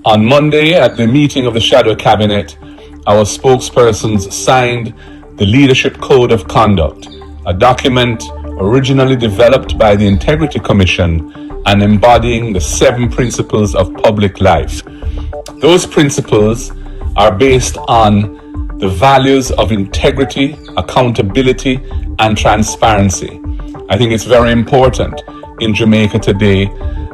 On Monday, at the meeting of the Shadow Cabinet, our spokespersons signed the Leadership Code of Conduct, a document originally developed by the Integrity Commission and embodying the 7 principles of public life. Those principles are based on the values of integrity, accountability, and transparency. I think it's very important in Jamaica today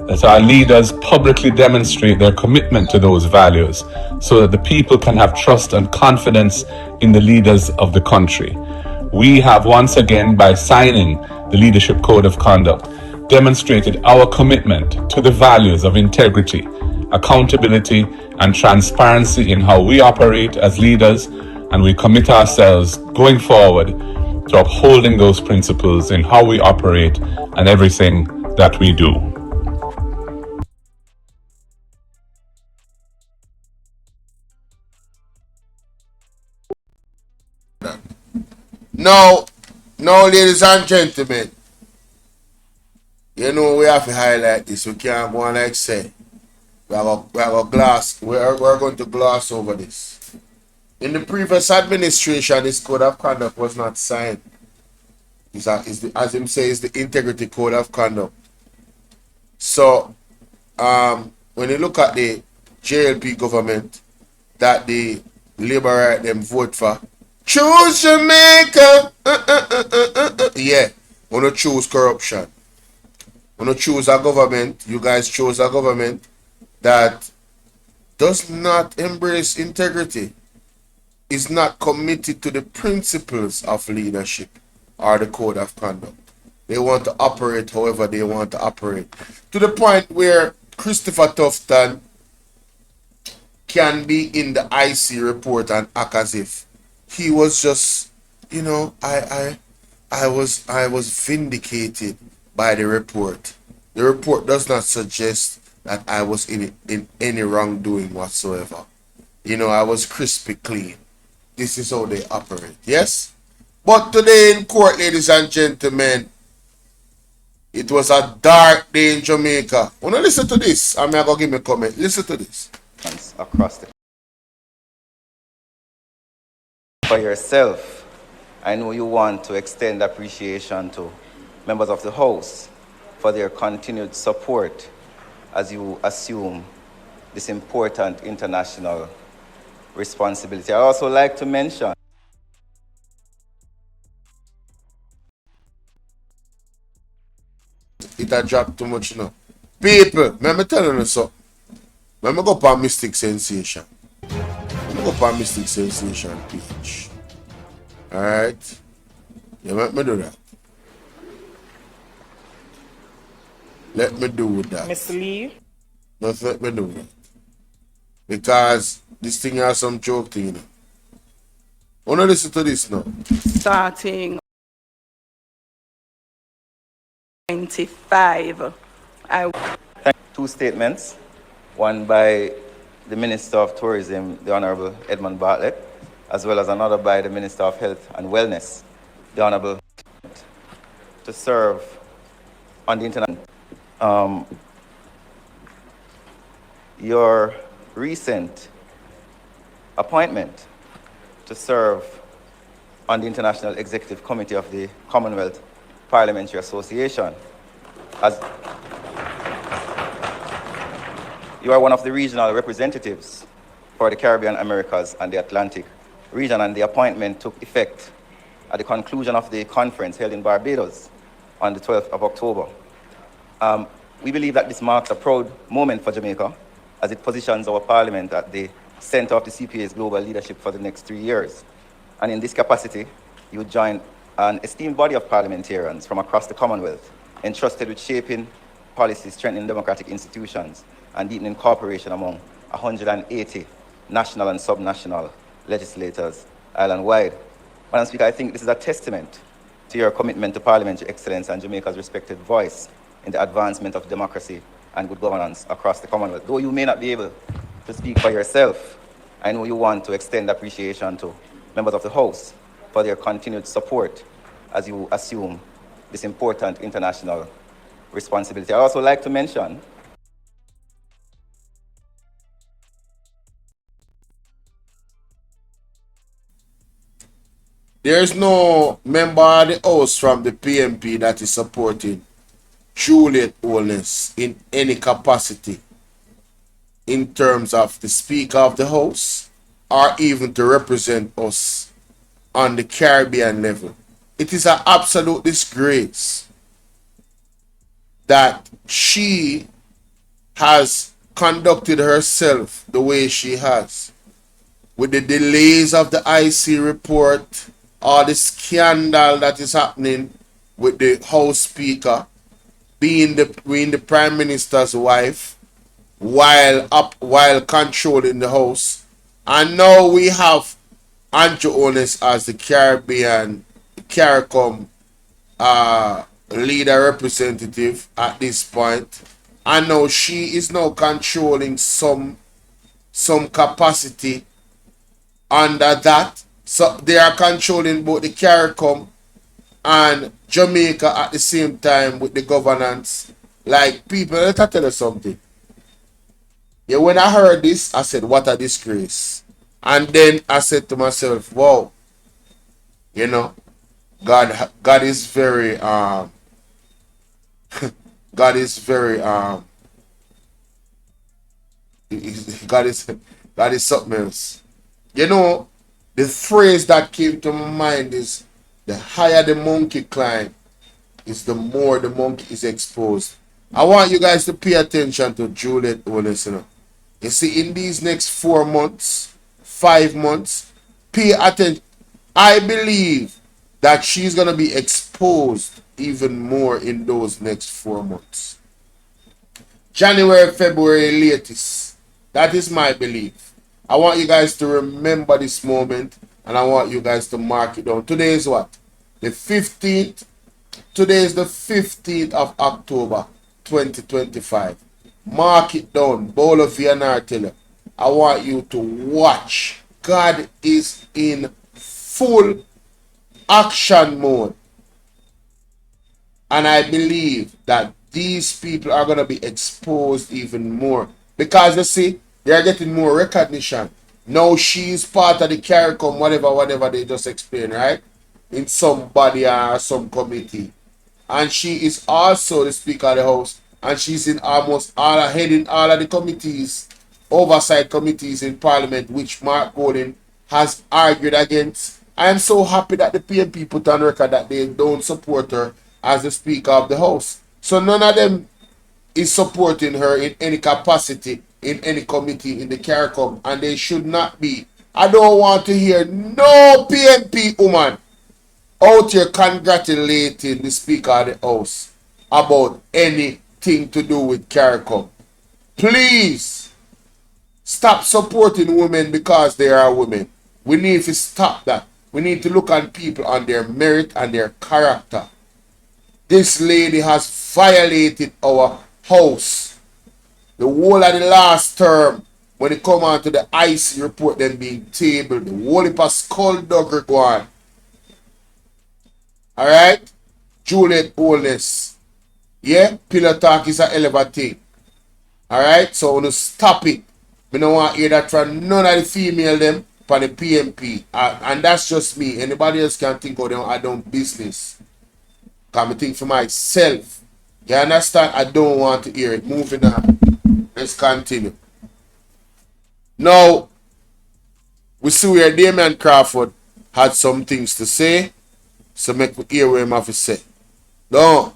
that our leaders publicly demonstrate their commitment to those values so that the people can have trust and confidence in the leaders of the country. We have once again, by signing the Leadership Code of Conduct, demonstrated our commitment to the values of integrity, accountability, and transparency in how we operate as leaders, and we commit ourselves going forward to upholding those principles in how we operate and everything that we do. Now, ladies and gentlemen, you know we have to highlight this. We can't go on like say we're going to gloss over this. In the previous administration, this code of conduct was not signed. As him says, the Integrity Code of Conduct. So, when you look at the JLP government that the Labour them vote for, choose Jamaica. Yeah, wanna choose corruption. Wanna choose a government. You guys chose a government that does not embrace integrity, is not committed to the principles of leadership or the code of conduct. They want to operate however they want to operate. To the point where Christopher Tufton can be in the IC report and act as if he was just, you know, I was vindicated by the report. The report does not suggest that I was in any wrongdoing whatsoever. You know, I was crispy clean. This is how they operate. Yes? But today in court, ladies and gentlemen, it was a dark day in Jamaica. Wanna listen to this? I'm gonna give me a comment. Listen to this. Across the for yourself, I know you want to extend appreciation to members of the House for their continued support as you assume this important international responsibility. I also like to mention it had dropped too much now. People, let me tell you something. Let me go for Mystic Sensation. Let me go for Mystic Sensation page. Alright? You let me do that. Let me do that. Miss Lee? Just let me do that. Because this thing has some joke thing, you know. I want to listen to this now. Starting 95. two statements, one by the Minister of Tourism, the Honorable Edmund Bartlett, as well as another by the Minister of Health and Wellness, the Honorable, to serve on the internet. Your recent appointment to serve on the International Executive Committee of the Commonwealth Parliamentary Association. As you are one of the regional representatives for the Caribbean, Americas, and the Atlantic region, and the appointment took effect at the conclusion of the conference held in Barbados on the 12th of October. We believe that this marks a proud moment for Jamaica as it positions our parliament at the center of the CPA's global leadership for the next 3 years. And in this capacity, you join an esteemed body of parliamentarians from across the Commonwealth, entrusted with shaping policies, strengthening democratic institutions, and deepening cooperation among 180 national and subnational legislators island-wide. Madam Speaker, I think this is a testament to your commitment to parliamentary excellence and Jamaica's respected voice in the advancement of democracy and good governance across the Commonwealth. Though you may not be able to speak for yourself, I know you want to extend appreciation to members of the House for their continued support as you assume this important international responsibility. I also like to mention There is no member of the House from the PMP that is supporting Juliet Holness in any capacity in terms of the Speaker of the House or even to represent us on the Caribbean level. It is an absolute disgrace that she has conducted herself the way she has, with the delays of the IC report, or the scandal that is happening with the House Speaker being the Prime Minister's wife while controlling the House. And now we have Andrew Holness as the CARICOM leader representative at this point. And now she is now controlling some capacity under that. So they are controlling both the CARICOM and Jamaica at the same time with the governance. Like, people, let me tell you something. Yeah, when I heard this, I said, what a disgrace. And then I said to myself, wow, you know, God is very God is very God is something else. You know, the phrase that came to my mind is, the higher the monkey climb is the more the monkey is exposed. I want you guys to pay attention to Juliet Holness. You see, in these next 4 months, 5 months, pay attention. I believe that she's going to be exposed even more in those next 4 months. January, February latest. That is my belief. I want you guys to remember this moment, and I want you guys to mark it down. Today is what? The 15th. Today is the 15th of October, 2025. Mark it down. Bolo Vianartiller. I want you to watch. God is in full action mode. And I believe that these people are going to be exposed even more. Because you see, they are getting more recognition. Now she's part of the CARICOM, whatever they just explained, right? In some body or some committee. And she is also the Speaker of the House. And she's in almost heading all of the committees, oversight committees in Parliament, which Mark Golding has argued against. I am so happy that the PNP put on record that they don't support her as the Speaker of the House. So none of them is supporting her in any capacity, in any committee in the CARICOM, and they should not be. I don't want to hear no PNP woman out here congratulating the Speaker of the House about anything to do with CARICOM. Please stop supporting women because they are women. We need to stop that. We need to look on people on their merit and their character. This lady has violated our house. The whole of the last term, when it come on to the IC report, them being tabled, the whole heap of skullduggery go on. Alright? Juliet Holness. Yeah? Pillar talk is a hell of a thing. Alright? So I want to stop it. I don't want to hear that from none of the female them for the PMP. And that's just me. Anybody else can think of them, I don't business. Because I think for myself. You understand? I don't want to hear it. Moving on. Let's continue. Now, we see where Damian Crawford had some things to say. So make me hear what him have to say. No.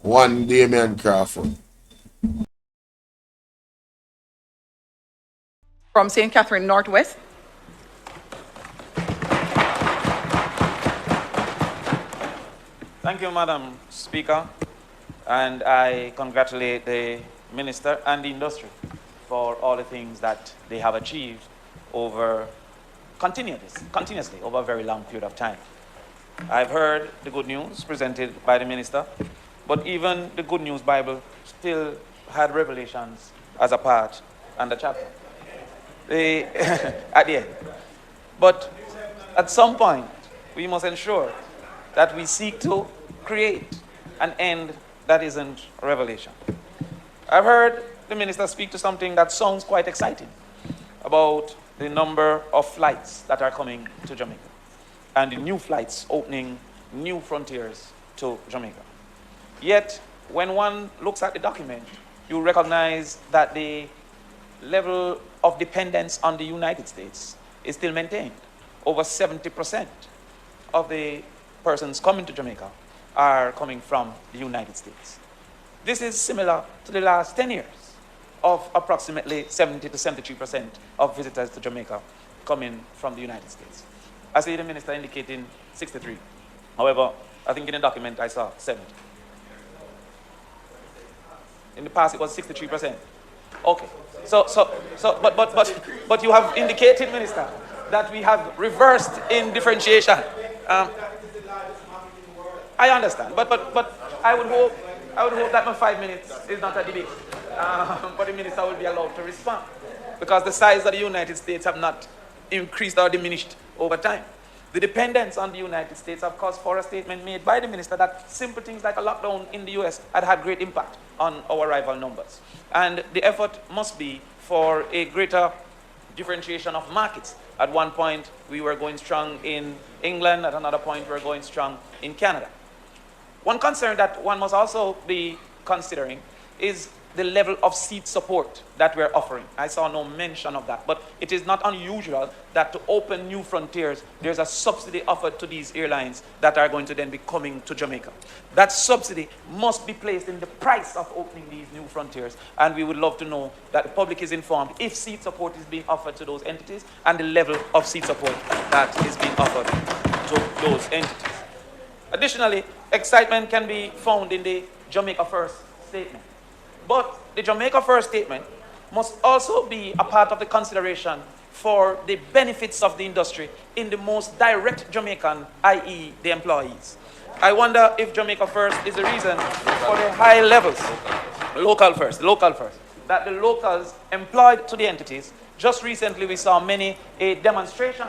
One Damian Crawford. From St. Catherine Northwest. Thank you, Madam Speaker, and I congratulate the Minister and the industry for all the things that they have achieved over continuously over a very long period of time. I've heard the good news presented by the Minister, but even the Good News Bible still had revelations as a part and a chapter at the end. But at some point, we must ensure that we seek to create an end that isn't revelation. I've heard the Minister speak to something that sounds quite exciting about the number of flights that are coming to Jamaica and the new flights opening new frontiers to Jamaica. Yet, when one looks at the document, you recognize that the level of dependence on the United States is still maintained. Over 70% of the persons coming to Jamaica are coming from the United States. This is similar to the last 10 years of approximately 70 to 73% of visitors to Jamaica coming from the United States. I see the minister indicating 63. However, I think in the document I saw 70. In the past it was 63%. Okay. But you have indicated, Minister, that we have reversed in differentiation. I understand, but I would hope that my 5 minutes is not a debate. But the minister will be allowed to respond, because the size of the United States have not increased or diminished over time. The dependence on the United States have caused for a statement made by the minister that simple things like a lockdown in the US had great impact on our arrival numbers. And the effort must be for a greater differentiation of markets. At one point, we were going strong in England. At another point, we were going strong in Canada. One concern that one must also be considering is the level of seat support that we're offering. I saw no mention of that, but it is not unusual that to open new frontiers, there's a subsidy offered to these airlines that are going to then be coming to Jamaica. That subsidy must be placed in the price of opening these new frontiers, and we would love to know that the public is informed if seat support is being offered to those entities and the level of seat support that is being offered to those entities. Additionally, excitement can be found in the Jamaica First statement. But the Jamaica First statement must also be a part of the consideration for the benefits of the industry in the most direct Jamaican, i.e. the employees. I wonder if Jamaica First is the reason for the high levels, local first, that the locals employed to the entities. Just recently we saw a demonstration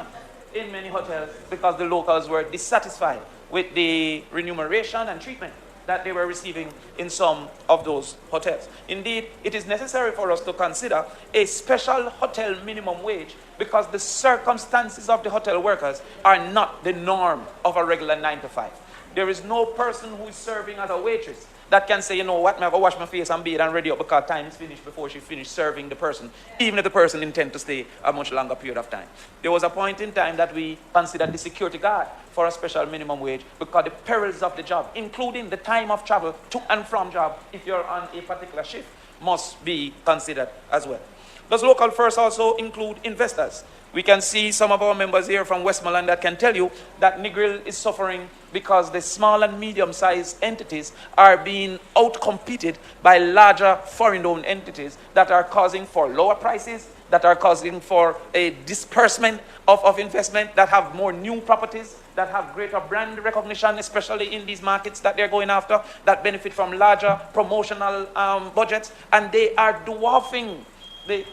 in many hotels because the locals were dissatisfied with the remuneration and treatment that they were receiving in some of those hotels. Indeed, it is necessary for us to consider a special hotel minimum wage because the circumstances of the hotel workers are not the norm of a regular 9 to 5. There is no person who is serving as a waitress that can say, you know what, I'm going to wash my face and bathe and ready up because time is finished before she finished serving the person, even if the person intends to stay a much longer period of time. There was a point in time that we considered the security guard for a special minimum wage because the perils of the job, including the time of travel to and from job, if you're on a particular shift, must be considered as well. Does local first also include investors? We can see some of our members here from Westmoreland that can tell you that Negril is suffering because the small and medium-sized entities are being outcompeted by larger foreign-owned entities that are causing for lower prices, that are causing for a disbursement of investment, that have more new properties, that have greater brand recognition, especially in these markets that they're going after, that benefit from larger promotional budgets, and they are dwarfing the...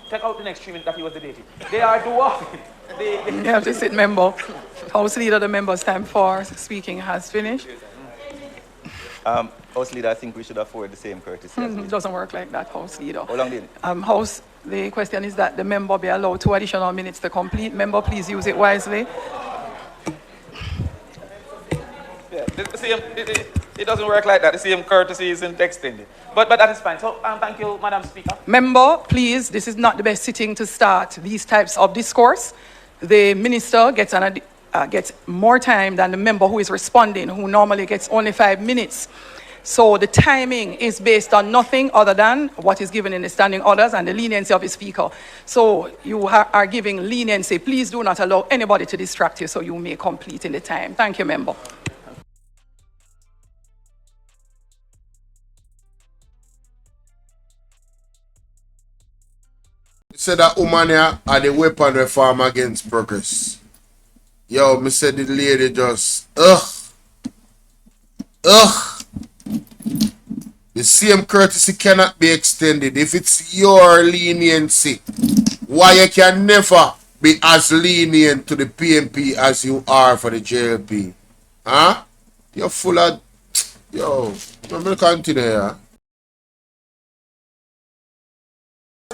Take out the next treatment that he was debating. They are dwarfing. You have to sit, member. House Leader, the member's time for speaking has finished. House Leader, I think we should afford the same courtesy. It doesn't work like that, House Leader. How long did it? House, the question is that the member be allowed 2 additional minutes to complete. Member, please use it wisely. Yeah, it doesn't work like that. The same courtesy isn't extended. But that is fine. So thank you, Madam Speaker. Member, please, this is not the best sitting to start these types of discourse. The minister gets more time than the member who is responding, who normally gets only 5 minutes. So the timing is based on nothing other than what is given in the standing orders and the leniency of the speaker. So you are giving leniency. Please do not allow anybody to distract you so you may complete in the time. Thank you, member. Said that woman here had the weapon reform against progress. Yo, me said the lady just The same courtesy cannot be extended. If it's your leniency, why you can never be as lenient to the PMP as you are for the JLP? Huh? You're full of... Yo, let me continue here.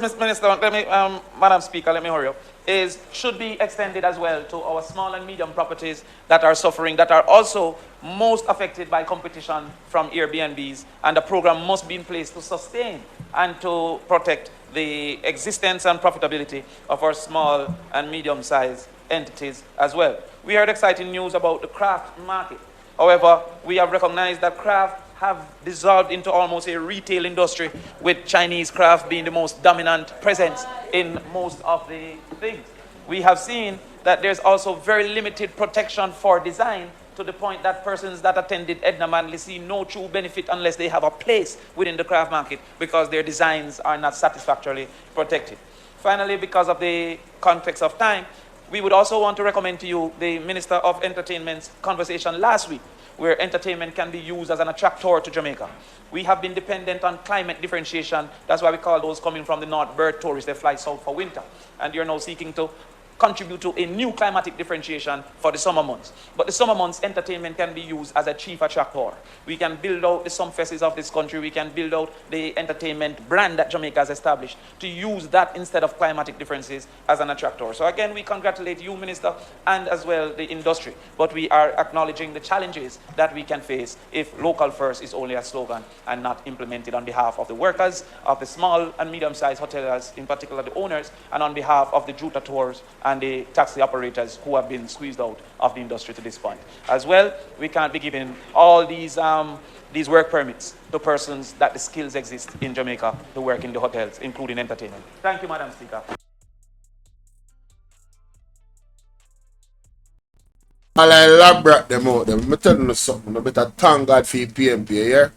Minister, let me, Madam Speaker, let me hurry up, should be extended as well to our small and medium properties that are suffering, that are also most affected by competition from Airbnbs, and the program must be in place to sustain and to protect the existence and profitability of our small and medium-sized entities as well. We heard exciting news about the craft market. However, we have recognized that craft have dissolved into almost a retail industry, with Chinese craft being the most dominant presence in most of the things. We have seen that there's also very limited protection for design, to the point that persons that attended Edna Manley see no true benefit unless they have a place within the craft market, because their designs are not satisfactorily protected. Finally, because of the context of time, we would also want to recommend to you the Minister of Entertainment's conversation last week, where entertainment can be used as an attractor to Jamaica. We have been dependent on climate differentiation. That's why we call those coming from the north bird tourists. They fly south for winter. And you're now seeking to contribute to a new climatic differentiation for the summer months. But the summer months, entertainment can be used as a chief attractor. We can build out the Sumfests of this country. We can build out the entertainment brand that Jamaica has established, to use that instead of climatic differences as an attractor. So again, we congratulate you, Minister, and as well the industry. But we are acknowledging the challenges that we can face if local first is only a slogan and not implemented on behalf of the workers, of the small and medium-sized hoteliers, in particular the owners, and on behalf of the Juta tours and the taxi operators who have been squeezed out of the industry to this point. As well, we can't be giving all these work permits to persons that the skills exist in Jamaica to work in the hotels, including entertainment. Thank you, Madam Speaker. I'll elaborate them out. I'm telling you something. You better thank God for the PMP, yeah?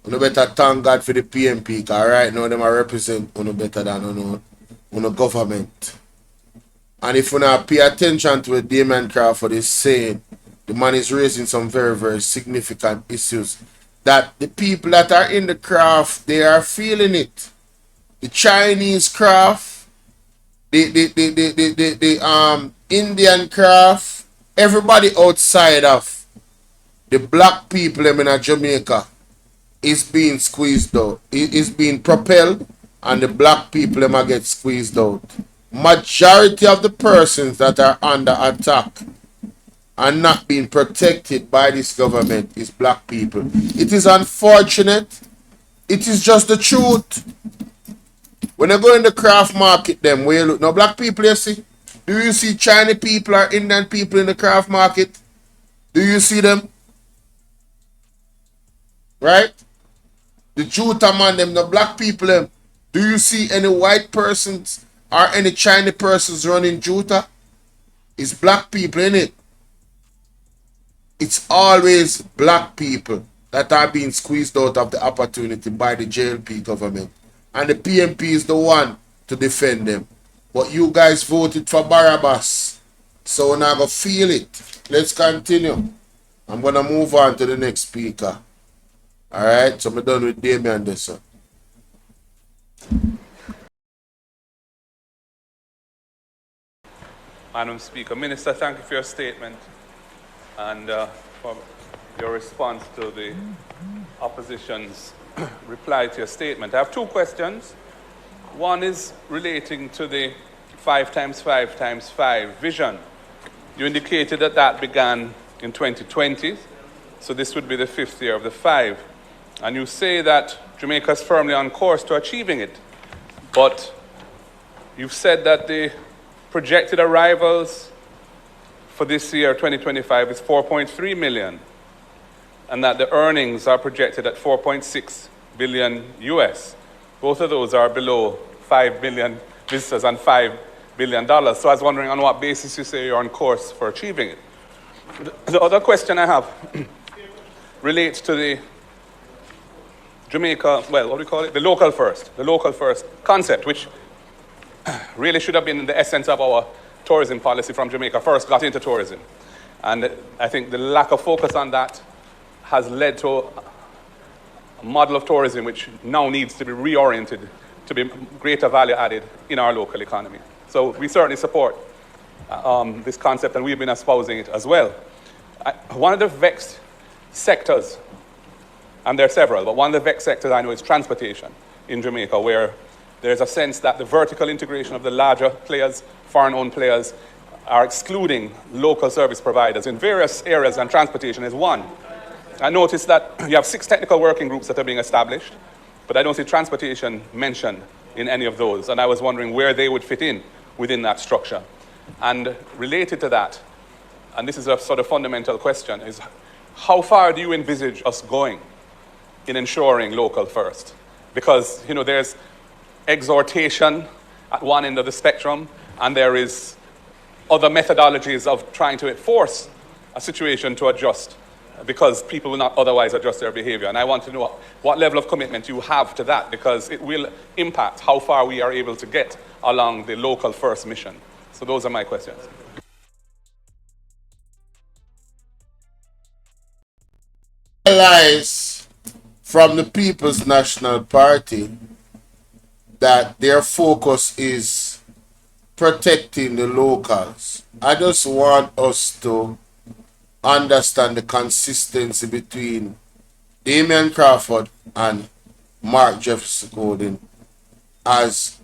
You better thank God for the PMP, because right now them are represent you better than you government. And if you not pay attention to what Damien Crawford is saying, the man is raising some very, very significant issues that the people that are in the craft, they are feeling it. The Chinese craft, the Indian craft, everybody outside of the black people in Jamaica is being squeezed out. It is being propelled, and the black people get squeezed out. Majority of the persons that are under attack and not being protected by this government is black people. It is unfortunate. It is just the truth. When you go in the craft market, them where you look now, black people, you see, do you see Chinese people or Indian people in the craft market? Do you see them? Right? The Juta man, them, the black people, them. Do you see any white persons or any Chinese persons running Juta? It's black people, in it. It's always black people that are being squeezed out of the opportunity by the JLP government. And the PMP is the one to defend them. But you guys voted for Barabbas. So we're not going to feel it. Let's continue. I'm going to move on to the next speaker. Alright, so I'm done with Damien this one. Madam Speaker, Minister, thank you for your statement and for your response to the opposition's reply to your statement. I have two questions. One is relating to the 5x5x5 vision. You indicated that that began in 2020, so this would be the 5th year of the 5. And you say that Jamaica is firmly on course to achieving it, but you've said that the projected arrivals for this year, 2025, is 4.3 million, and that the earnings are projected at 4.6 billion US. Both of those are below 5 billion visitors and $5 billion. So I was wondering on what basis you say you're on course for achieving it. The other question I have relates to the Jamaica, well, what do we call it? The local first concept, which really should have been the essence of our tourism policy from Jamaica first got into tourism. And I think the lack of focus on that has led to a model of tourism which now needs to be reoriented to be greater value added in our local economy. So we certainly support this concept, and we've been espousing it as well. One of the vexed sectors, and there are several, but one of the vexed sectors I know is transportation in Jamaica, where there's a sense that the vertical integration of the larger players, foreign-owned players, are excluding local service providers in various areas, and transportation is one. I noticed that you have 6 technical working groups that are being established, but I don't see transportation mentioned in any of those, and I was wondering where they would fit in within that structure. And related to that, and this is a sort of fundamental question, is how far do you envisage us going in ensuring local first? Because, you know, there's exhortation at one end of the spectrum, and there is other methodologies of trying to force a situation to adjust because people will not otherwise adjust their behavior. And I want to know what level of commitment you have to that, because it will impact how far we are able to get along the local first mission. So those are my questions. Realize from the People's National Party that their focus is protecting the locals. I just want us to understand the consistency between Damian Crawford and Mark Jefferson Golden as,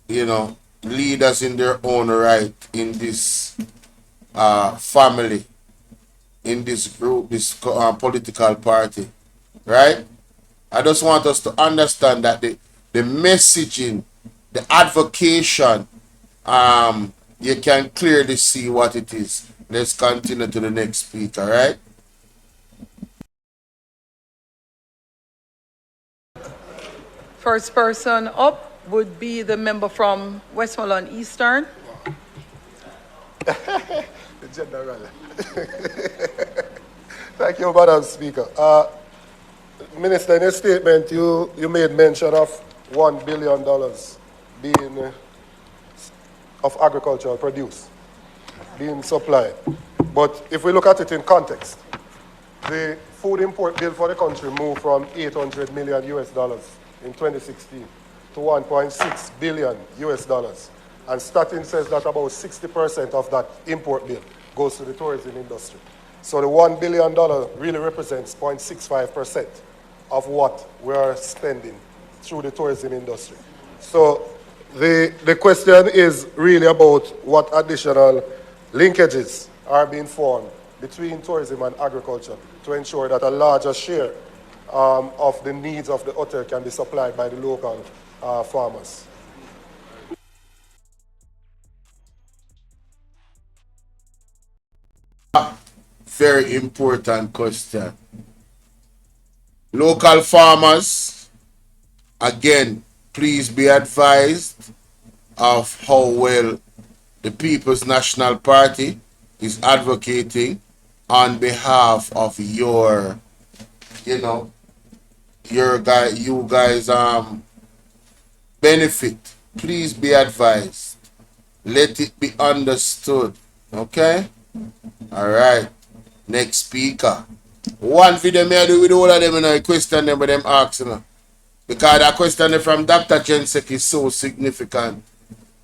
you know, leaders in their own right in this family, in this group, this political party, right? I just want us to understand that the messaging, the advocation, you can clearly see what it is. Let's continue to the next speaker, right? First person up would be the member from Westmoreland Eastern. The General. Thank you, Madam Speaker. Minister, in your statement, you made mention of $1 billion being of agricultural produce being supplied. But if we look at it in context, the food import bill for the country moved from $800 million in 2016 to $1.6 billion. And Statin says that about 60% of that import bill goes to the tourism industry. So the $1 billion really represents 0.65% of what we are spending through the tourism industry. So the question is really about what additional linkages are being formed between tourism and agriculture to ensure that a larger share of the needs of the hotel can be supplied by the local farmers. Very important question. Local farmers, again, please be advised of how well the People's National Party is advocating on behalf of your, you guys benefit. Please be advised. Let it be understood. Okay? All right. Next speaker. One video me I do with all of them, I question them, but them asking. Because that question from Dr. Jensek is so significant.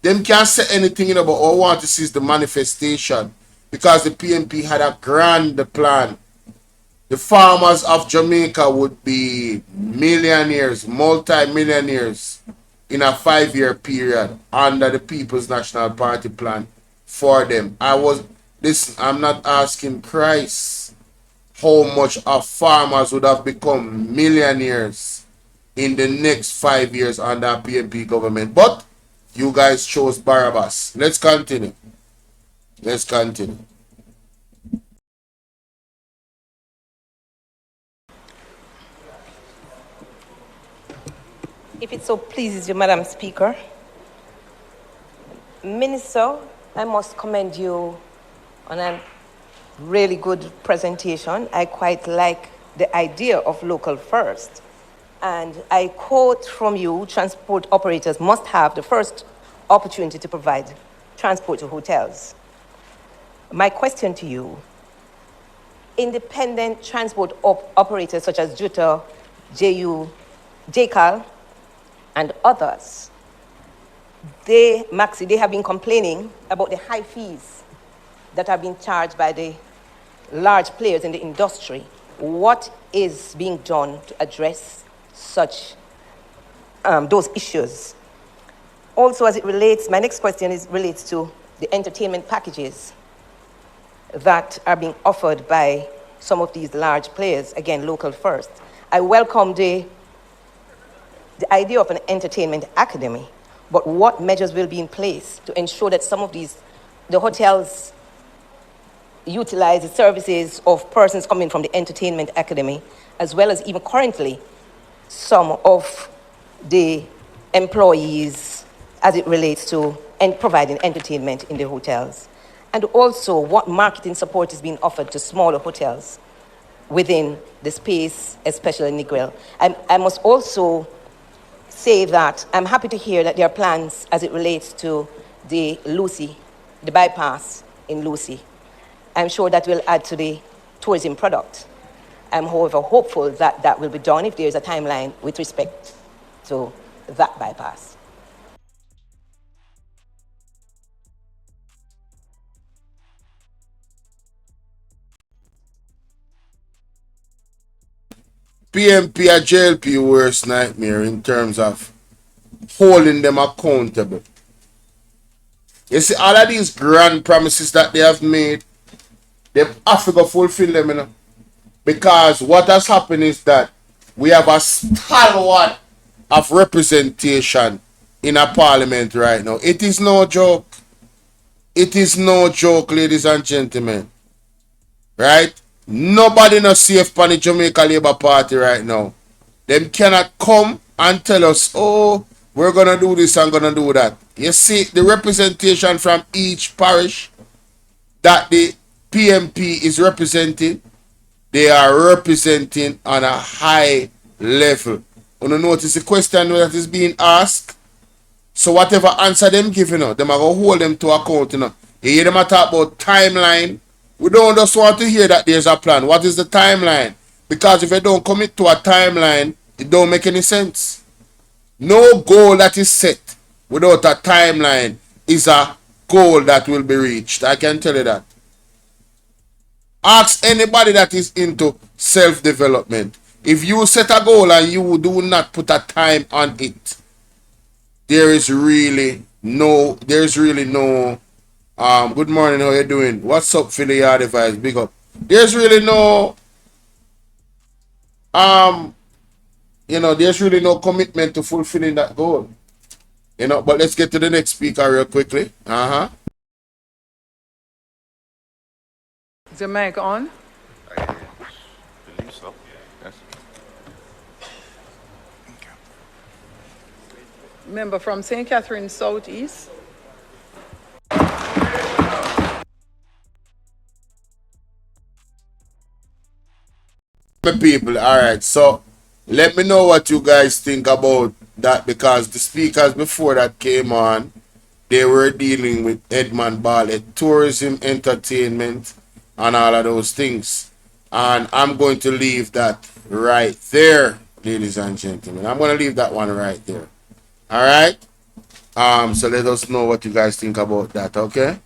Them can't say anything, but all I want to see is the manifestation. Because the PNP had a grand plan. The farmers of Jamaica would be millionaires, multi-millionaires in a 5-year period under the People's National Party plan for them. Listen, I'm not asking Christ how much of farmers would have become millionaires in the next 5 years under a PNP government. But you guys chose Barabbas. Let's continue. Let's continue. If it so pleases you, Madam Speaker. Minister, I must commend you on a really good presentation. I quite like the idea of local first. And I quote from you, transport operators must have the first opportunity to provide transport to hotels. My question to you, independent transport operators such as JUTA, JU, JCAL, and others, they have been complaining about the high fees that are being charged by the large players in the industry. What is being done to address such those issues. Also, as it relates, my next question relates to the entertainment packages that are being offered by some of these large players, again, local first. I welcome the idea of an entertainment academy, but what measures will be in place to ensure that some of the hotels utilize the services of persons coming from the entertainment academy, as well as even currently some of the employees as it relates to providing entertainment in the hotels? And also, what marketing support is being offered to smaller hotels within the space, especially in Negril? I must also say that I'm happy to hear that there are plans as it relates to the Lucy, the bypass in Lucy. I'm sure that will add to the tourism product. I'm, however, hopeful that that will be done if there's a timeline with respect to that bypass. PMP and JLP worst nightmare in terms of holding them accountable. You see, all of these grand promises that they have made, they have to go fulfill them, you know. Because what has happened is that we have a stalwart of representation in a parliament right now. It is no joke. It is no joke, ladies and gentlemen. Right? Nobody no safe for the Jamaica Labour Party right now. Them cannot come and tell us, oh, we're going to do this and going to do that. You see, the representation from each parish that the PMP is representing, they are representing on a high level. You notice the question that is being asked. So whatever answer them giving, them are going to hold them to account. You hear them talk about timeline. We don't just want to hear that there's a plan. What is the timeline? Because if you don't commit to a timeline, it don't make any sense. No goal that is set without a timeline is a goal that will be reached. I can tell you that. Ask anybody that is into self-development. If you set a goal and you do not put a time on it, there's really no good morning, how you doing? What's up, Philly Yard Device? Big up. There's really no there's really no commitment to fulfilling that goal. But let's get to the next speaker real quickly. Is the mic on? I believe so. Yes. Member from St. Catherine Southeast. People, all right, so let me know what you guys think about that, because the speakers before that came on, they were dealing with Edmund Bartlett, tourism, entertainment, and all of those things. And I'm going to leave that right there, ladies and gentlemen. I'm going to leave that one right there. All right? So let us know what you guys think about that, okay?